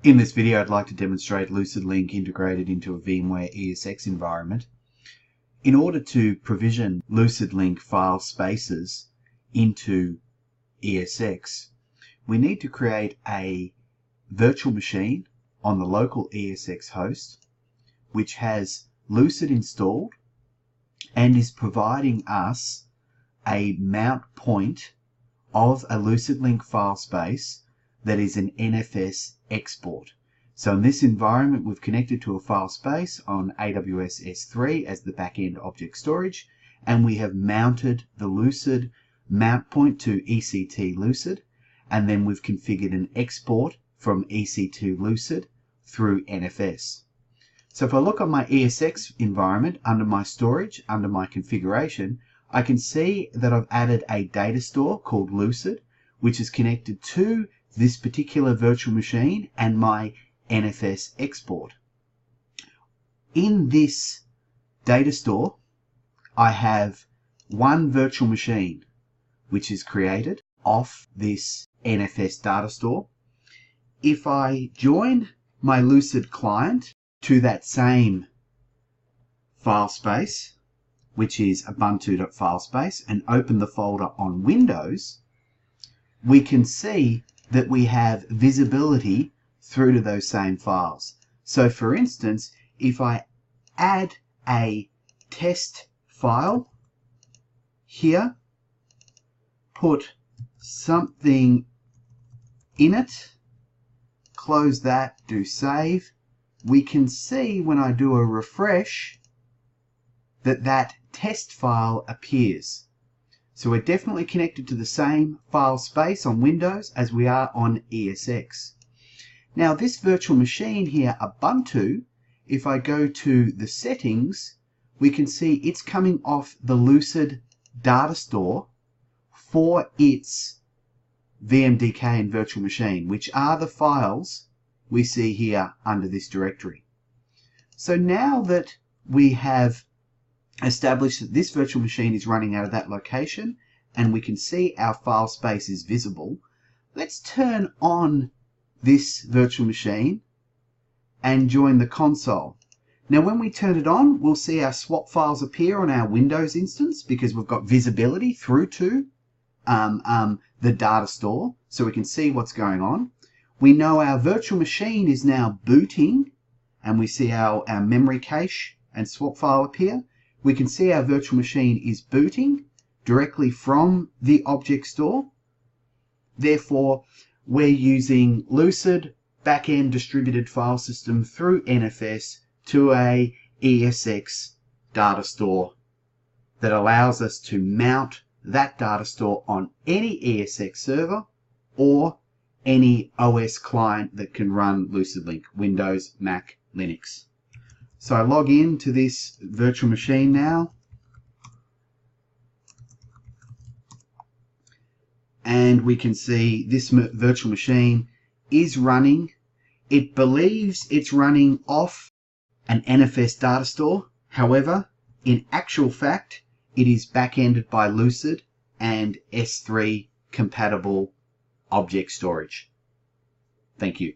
In this video, I'd like to demonstrate LucidLink integrated into a VMware ESX environment. In order to provision LucidLink file spaces into ESX, we need to create a virtual machine on the local ESX host, which has Lucid installed and is providing us a mount point of a LucidLink file space that is an NFS export. So in this environment, we've connected to a file space on AWS S3 as the backend object storage, and we have mounted the Lucid mount point to EC2 Lucid, and then we've configured an export from EC2 Lucid through NFS. So if I look on my ESX environment, under my storage, under my configuration, I can see that I've added a data store called Lucid, which is connected to this particular virtual machine and my NFS export. In this data store, I have one virtual machine which is created off this NFS data store. If I join my Lucid client to that same file space, which is ubuntu.filespace, and open the folder on Windows, we can see that we have visibility through to those same files. So for instance, if I add a test file here, put something in it, close that, do save, we can see when I do a refresh that that test file appears. So we're definitely connected to the same file space on Windows as we are on ESX. Now this virtual machine here, Ubuntu, if I go to the settings, we can see it's coming off the Lucid data store for its VMDK and virtual machine, which are the files we see here under this directory. So now that we have established that this virtual machine is running out of that location and we can see our file space is visible, let's turn on this virtual machine and join the console. Now when we turn it on, we'll see our swap files appear on our Windows instance because we've got visibility through to the data store, so we can see what's going on. We know our virtual machine is now booting, and we see our memory cache and swap file appear. We can see our virtual machine is booting directly from the object store. Therefore, we're using Lucid backend distributed file system through NFS to a ESX data store that allows us to mount that data store on any ESX server or any OS client that can run LucidLink, Windows, Mac, Linux. So I log in to this virtual machine now, and we can see this virtual machine is running. It believes it's running off an NFS data store. However, in actual fact, it is back-ended by Lucid and S3 compatible object storage. Thank you.